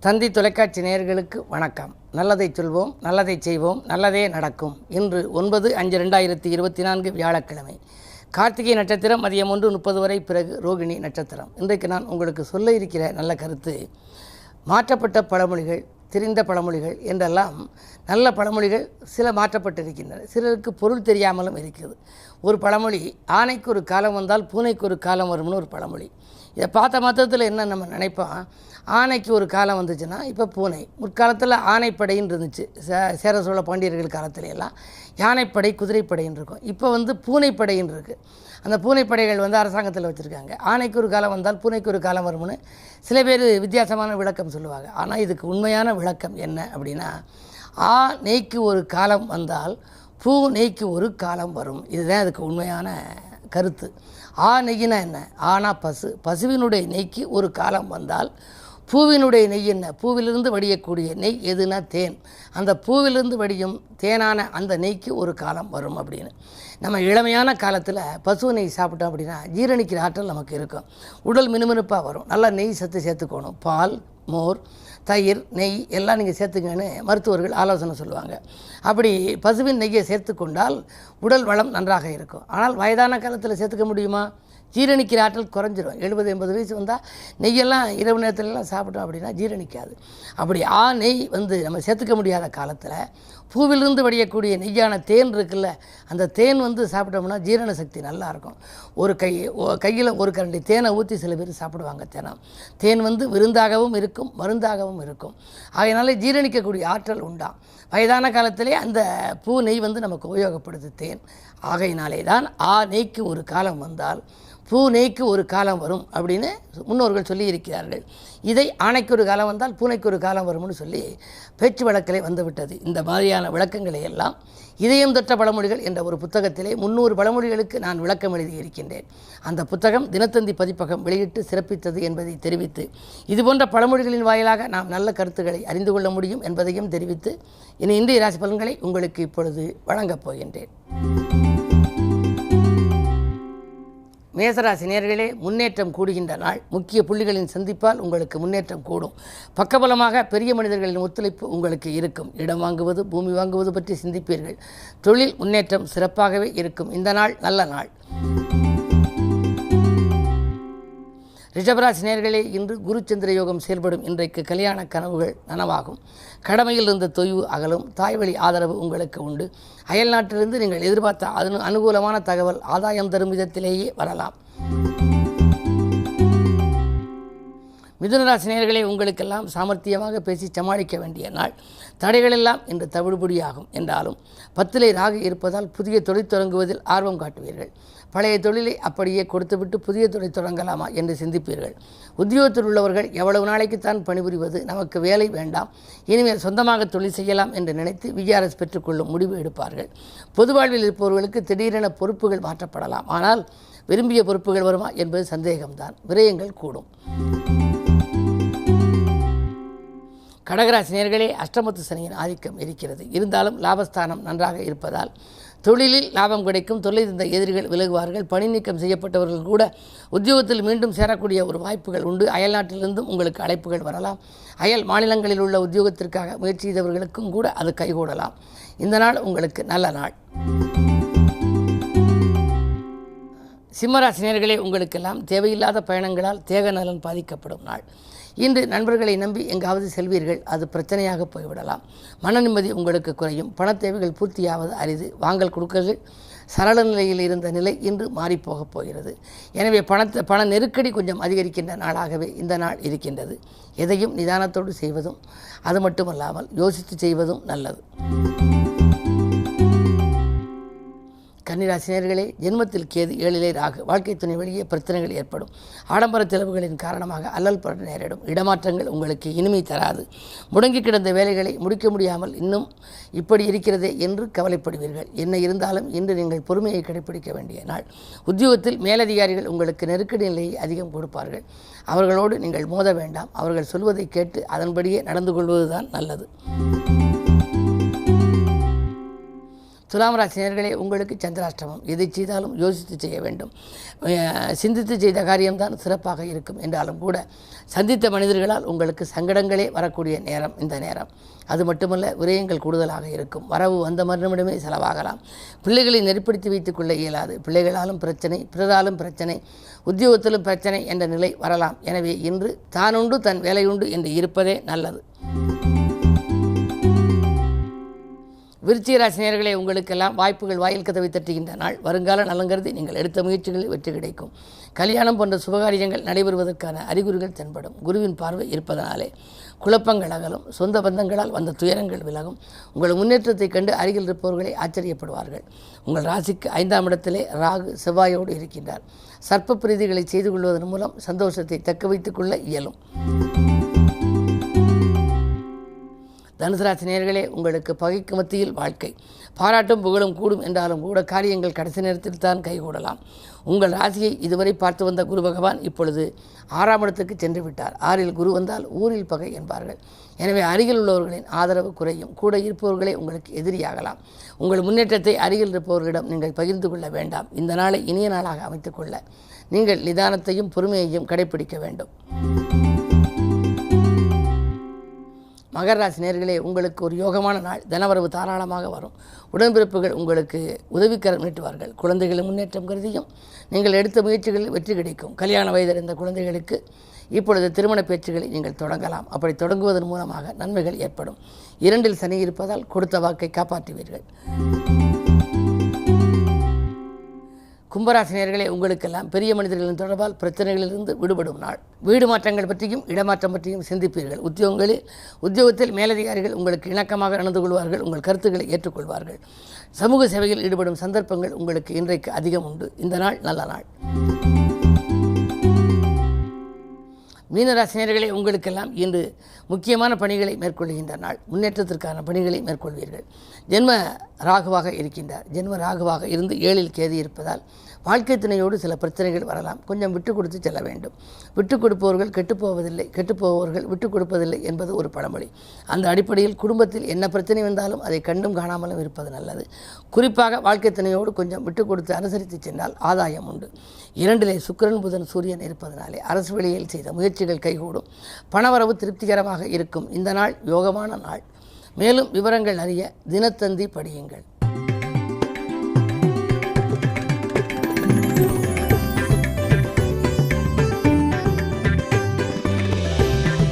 தந்தி தொலைக்காட்சி நேயர்களுக்கு வணக்கம். நல்லதை சொல்வோம், நல்லதை செய்வோம், நல்லதே நடக்கும். இன்று 9/5/2024 வியாழக்கிழமை. கார்த்திகை நட்சத்திரம் மதியம் 1:30 வரை, பிறகு ரோகிணி நட்சத்திரம். இன்றைக்கு நான் உங்களுக்கு சொல்ல இருக்கிற நல்ல கருத்து, மாற்றப்பட்ட பழமொழிகள், திரிந்த பழமொழிகள் என்றெல்லாம் நல்ல பழமொழிகள் சில மாற்றப்பட்டிருக்கின்றன. சிலருக்கு பொருள் தெரியாமலும் இருக்குது. ஒரு பழமொழி, ஆனைக்கு ஒரு காலம் வந்தால் பூனைக்கு ஒரு காலம் வரும்னு ஒரு பழமொழி. இதை பார்த்த மாத்திரத்தில் என்ன நம்ம நினைப்போம், ஆனைக்கு ஒரு காலம் வந்துச்சுன்னா இப்போ பூனை. முற்காலத்தில் ஆனைப்படைன்னு இருந்துச்சு. சேர சோழ பாண்டியர்கள் காலத்துல எல்லாம் யானைப்படை, குதிரைப்படைன்னு இருக்கும். இப்போ பூனைப்படைன்னு இருக்குது. அந்த பூனைப்படைகள் அரசாங்கத்தில் வச்சுருக்காங்க. ஆனைக்கு ஒரு காலம் வந்தால் பூனைக்கு ஒரு காலம் வரும்னு சில பேர் வித்தியாசமான விளக்கம் சொல்லுவாங்க. ஆனால் இதுக்கு உண்மையான விளக்கம் என்ன அப்படின்னா, நெய்க்கு ஒரு காலம் வந்தால் பூ நெய்க்கு ஒரு காலம் வரும். இதுதான் அதுக்கு உண்மையான கருத்து. நெய்யினா என்ன? ஆனா பசு. பசுவினுடைய நெய்க்கு ஒரு காலம் வந்தால் பூவினுடைய நெய் என்ன? பூவிலிருந்து வடியக்கூடிய நெய் எதுனா தேன். அந்த பூவிலிருந்து வடியும் தேனான அந்த நெய்க்கு ஒரு காலம் வரும் அப்படின்னு. நம்ம இளமையான காலத்தில் பசு நெய் சாப்பிட்டோம் அப்படின்னா ஜீரணிக்கிற ஆற்றல் நமக்கு இருக்கும். உடல் மினுமினுப்பாக வரும். நல்லா நெய் சத்து சேர்த்துக்கணும். பால், மோர், தயிர், நெய் எல்லாம் நீங்கள் சேர்த்துக்கன்னு மருத்துவர்கள் ஆலோசனை சொல்லுவாங்க. அப்படி பசுவின் நெய்யை சேர்த்து கொண்டால் உடல் வளம் நன்றாக இருக்கும். ஆனால் வயதான காலத்தில் சேர்த்துக்க முடியுமா? ஜீரணிக்கிற ஆற்றல் குறைஞ்சிரும். 70-80 வயசு வந்தால் நெய்யெல்லாம் இரவு நேரத்துலலாம் சாப்பிட்டோம் அப்படின்னா ஜீரணிக்காது. அப்படி நெய் நம்ம சேர்த்துக்க முடியாத காலத்தில் பூவிலிருந்து வடியக்கூடிய நெய்யான தேன் இருக்குல்ல, அந்த தேன் சாப்பிட்டோம்னா ஜீரண சக்தி நல்லாயிருக்கும். கையில் ஒரு கரண்டி தேனை ஊற்றி சில பேர் சாப்பிடுவாங்க. தேன் விருந்தாகவும் இருக்கும், மருந்தாகவும் இருக்கும். அதனால் ஜீரணிக்கக்கூடிய ஆற்றல் உண்டாம். வயதான காலத்திலே அந்த பூ நெய் நமக்கு உபயோகப்படுது தேன். ஆகையினாலே தான் நெய்க்கு ஒரு காலம் வந்தால் பூ நெய்க்கு ஒரு காலம் வரும் அப்படின்னு முன்னோர்கள் சொல்லி இருக்கிறார்கள். இதை ஆனைக்கு ஒரு காலம் வந்தால் பூனைக்கு ஒரு காலம் வரும்னு சொல்லி பேச்சு வழக்கிலே வந்துவிட்டது. இந்த மாதிரியான விளக்கங்களை எல்லாம் இதயம் தொட்ட பழமொழிகள் என்ற ஒரு புத்தகத்திலே 300 பழமொழிகளுக்கு நான் விளக்கம் எழுதியிருக்கின்றேன். அந்த புத்தகம் தினத்தந்தி பதிப்பகம் வெளியிட்டு சிறப்பித்தது என்பதை தெரிவித்து, இதுபோன்ற பழமொழிகளின் வாயிலாக நாம் நல்ல கருத்துக்களை அறிந்து கொள்ள முடியும் என்பதையும் தெரிவித்து, இன்றைய ராசி பலன்களை உங்களுக்கு இப்பொழுது வழங்கப் போகின்றேன். மேசராசி நேயர்களே, முன்னேற்றம் கூடுகின்ற நாள். முக்கிய புள்ளிகளின் சந்திப்பால் உங்களுக்கு முன்னேற்றம் கூடும். பக்கபலமாக பெரிய மனிதர்களின் ஒத்துழைப்பு உங்களுக்கு இருக்கும். இடம் வாங்குவது, பூமி வாங்குவது பற்றி சிந்திப்பீர்கள். தொழில் முன்னேற்றம் சிறப்பாகவே இருக்கும். இந்த நாள் நல்ல நாள். ரிஷபராசி நேயர்களே, இன்று குரு சந்திர யோகம் செயல்படும். இன்றைக்கு கல்யாண கனவுகள் நனவாகும். கடமையில் இருந்த தொய்வு அகலும். தாய்வழி ஆதரவு உங்களுக்கு உண்டு. அயல் நாட்டிலிருந்து நீங்கள் எதிர்பார்த்த அனுகூலமான தகவல் ஆதாயம் தரும் விதத்திலேயே வரலாம். மிதுனராசி நேயர்களே, உங்களுக்கெல்லாம் சாமர்த்தியமாக பேசி சமாளிக்க வேண்டிய நாள். தடைகளெல்லாம் இன்று தவிடுபடியாகும். என்றாலும் 10லே ராகு இருப்பதால் புதிய தொழில் தொடங்குவதில் ஆர்வம் காட்டுவீர்கள். பழைய தொழிலை அப்படியே கொடுத்துவிட்டு புதிய தொழில் தொடங்கலாமா என்று சிந்திப்பீர்கள். உத்தியோகத்தில் உள்ளவர்கள் எவ்வளவு நாளைக்குத்தான் பணிபுரிவது, நமக்கு வேலை வேண்டாம், இனிமேல் சொந்தமாக தொழில் செய்யலாம் என்று நினைத்து விஆர்எஸ் பெற்றுக்கொள்ளும் முடிவு எடுப்பார்கள். பொது வாழ்வில் இருப்பவர்களுக்கு திடீரென பொறுப்புகள் மாற்றப்படலாம். ஆனால் விரும்பிய பொறுப்புகள் வருமா என்பது சந்தேகம்தான். விரயங்கள் கூடும். கடகராசி நேயர்களே, அஷ்டமத்து சனியின் ஆதிக்கம் இருக்கிறது. இருந்தாலும் லாபஸ்தானம் நன்றாக இருப்பதால் தொழிலில் லாபம் கிடைக்கும். தொல்லை தந்த எதிரிகள் விலகுவார்கள். பணி நீக்கம் செய்யப்பட்டவர்கள் கூட உத்தியோகத்தில் மீண்டும் சேரக்கூடிய ஒரு வாய்ப்புகள் உண்டு. அயல்நாட்டிலிருந்தும் உங்களுக்கு அழைப்புகள் வரலாம். அயல் மாநிலங்களில் உள்ள உத்தியோகத்திற்காக முயற்சி செய்தவர்களுக்கும் கூட அது கைகூடலாம். இந்த நாள் உங்களுக்கு நல்ல நாள். சிம்மராசி நேயர்களே, உங்களுக்கெல்லாம் தேவையில்லாத பயணங்களால் தேக நலன் பாதிக்கப்படும் நாள். இன்று நண்பர்களை நம்பி எங்காவது செல்வீர்கள். அது பிரச்சனையாக போய்விடலாம். மன நிம்மதி உங்களுக்கு குறையும். பண தேவைகள் பூர்த்தியாவது அரிது. வாங்கல் கொடுக்கல்கள் சரள நிலையில் இருந்த நிலை இன்று மாறிப்போகப் போகிறது. எனவே பண நெருக்கடி கொஞ்சம் அதிகரிக்கின்ற நாளாகவே இந்த நாள் இருக்கின்றது. எதையும் நிதானத்தோடு செய்வதும், அது மட்டுமல்லாமல் யோசித்து செய்வதும் நல்லது. கன்னிராசி நேயர்களே, ஜென்மத்தில் கேது, 7லே ராகு. வாழ்க்கை துணை வழியே பிரச்சனைகள் ஏற்படும். ஆடம்பர செலவுகளின் காரணமாக அல்லல் பட நேரிடும். இடமாற்றங்கள் உங்களுக்கு இனிமை தராது. முடங்கி கிடந்த வேலைகளை முடிக்க முடியாமல் இன்னும் இப்படி இருக்கிறதே என்று கவலைப்படுவீர்கள். என்ன இருந்தாலும் இன்று நீங்கள் பொறுமையை கடைபிடிக்க வேண்டிய நாள். உத்தியோகத்தில் மேலதிகாரிகள் உங்களுக்கு நெருக்கடி நிலையை அதிகம் கொடுப்பார்கள். அவர்களோடு நீங்கள் மோத வேண்டாம். அவர்கள் சொல்வதை கேட்டு அதன்படியே நடந்து கொள்வதுதான் நல்லது. துலாம் ராசி நேயர்களே, உங்களுக்கு சந்திராஷ்டமம். எதை செய்தாலும் யோசித்து செய்ய வேண்டும். சிந்தித்து செய்த காரியம்தான் சிறப்பாக இருக்கும் என்றாலும் கூட சந்தித்த மனிதர்களால் உங்களுக்கு சங்கடங்களே வரக்கூடிய நேரம் இந்த நேரம். அது மட்டுமல்ல, விரயங்கள் கூடுதலாக இருக்கும். வரவு வந்த மறுநிமிடமே செலவாகலாம். பிள்ளைகளை நெருப்படுத்தி வைத்துக் கொள்ள இயலாது. பிள்ளைகளாலும் பிரச்சனை, பிறராலும் பிரச்சனை, உத்தியோகத்திலும் பிரச்சனை என்ற நிலை வரலாம். எனவே இன்று தானுண்டு தன் வேலையுண்டு என்று இருப்பதே நல்லது. விருச்சிக ராசி நேயர்களே, உங்களுக்கெல்லாம் வாய்ப்புகள் வாயில் கதவை தட்டுகின்ற நாள். வருங்கால நலங்கருதி நீங்கள் எடுத்த முயற்சிகளில் வெற்றி கிடைக்கும். கல்யாணம் போன்ற சுபகாரியங்கள் நடைபெறுவதற்கான அறிகுறிகள் தென்படும். குருவின் பார்வை இருப்பதனாலே குழப்பங்கள் அகலும். சொந்த பந்தங்களால் வந்த துயரங்கள் விலகும். உங்கள் முன்னேற்றத்தை கண்டு அருகில் இருப்பவர்களை ஆச்சரியப்படுவார்கள். உங்கள் ராசிக்கு 5ஆம் இடத்திலே ராகு செவ்வாயோடு இருக்கின்றார். சர்ப்ப பிரீதிகளை செய்து கொள்வதன் மூலம் சந்தோஷத்தை தக்க வைத்துக் கொள்ள இயலும். தனுசு ராசி நேயர்களே, உங்களுக்கு பகைக்கு மத்தியில் வாழ்க்கை. பாராட்டும் புகழும் கூடும் என்றாலும் கூட காரியங்கள் கடைசி நேரத்தில் தான் கைகூடலாம். உங்கள் ராசியை இதுவரை பார்த்து வந்த குரு பகவான் இப்பொழுது 6ஆம் இடத்துக்கு சென்று விட்டார். 6இல் குரு வந்தால் ஊரில் பகை என்பார்கள். எனவே அருகில் உள்ளவர்களின் ஆதரவு குறையும். கூட இருப்பவர்களே உங்களுக்கு எதிரியாகலாம். உங்கள் முன்னேற்றத்தை அருகில் இருப்பவர்களிடம் நீங்கள் பகிர்ந்து கொள்ள வேண்டாம். இந்த நாளை இனிய நாளாக அமைத்துக்கொள்ள நீங்கள் நிதானத்தையும் பொறுமையையும் கடைபிடிக்க வேண்டும். மகர ராசி நேயர்களே, உங்களுக்கு ஒரு யோகமான நாள். தனவரவு தாராளமாக வரும். உடன்பிறப்புகள் உங்களுக்கு உதவிக்கரம் நீட்டுவார்கள். குழந்தைகளின் முன்னேற்றம் கருதியும் நீங்கள் எடுத்த முயற்சிகளில் வெற்றி கிடைக்கும். கல்யாண வயதடைந்த குழந்தைகளுக்கு இப்பொழுது திருமண பேச்சுகளை நீங்கள் தொடங்கலாம். அப்படி தொடங்குவதன் மூலமாக நன்மைகள் ஏற்படும். 2இல் சனி இருப்பதால் கொடுத்த வாக்கை காப்பாற்றுவீர்கள். கும்பராசி நேயர்களே, உங்களுக்கெல்லாம் பெரிய மனிதர்களின் தொடர்பால் பிரச்சனைகளிலிருந்து விடுபடும் நாள். வீடு மாற்றங்கள் பற்றியும் இடமாற்றம் பற்றியும் சிந்திப்பீர்கள். உத்தியோகத்தில் மேலதிகாரிகள் உங்களுக்கு இணக்கமாக நடந்து கொள்வார்கள். உங்கள் கருத்துக்களை ஏற்றுக்கொள்வார்கள். சமூக சேவையில் ஈடுபடும் சந்தர்ப்பங்கள் உங்களுக்கு இன்றைக்கு அதிகம் உண்டு. இந்த நாள் நல்ல நாள். மீனராசி நேயர்களே, உங்களுக்கெல்லாம் இன்று முக்கியமான பணிகளை மேற்கொள்கின்ற நாள். முன்னேற்றத்திற்கான பணிகளை மேற்கொள்வீர்கள். ஜென்ம ராகுவாக இருக்கின்றார். ஜென்ம ராகுவாக இருந்து 7இல் கேது இருப்பதால் வாழ்க்கை துணையோடு சில பிரச்சனைகள் வரலாம். கொஞ்சம் விட்டு கொடுத்து செல்ல வேண்டும். விட்டு கொடுப்பவர்கள் கெட்டுப்போவதில்லை, கெட்டுப்போவர்கள் விட்டு கொடுப்பதில்லை என்பது ஒரு பழமொழி. அந்த அடிப்படையில் குடும்பத்தில் என்ன பிரச்சனை வந்தாலும் அதை கண்டும் காணாமலும் இருப்பது நல்லது. குறிப்பாக வாழ்க்கை துணையோடு கொஞ்சம் விட்டு கொடுத்து அனுசரித்து சென்றால் ஆதாயம் உண்டு. 2இலே சுக்கிரன் புதன் சூரியன் இருப்பதனாலே அரசு வழியில் செய்த முயற்சிகள் கைகூடும். பணவரவு திருப்திகரமாக இருக்கும். இந்த நாள் யோகமான நாள். மேலும் விவரங்கள் அறிய தினத்தந்தி படியுங்கள்.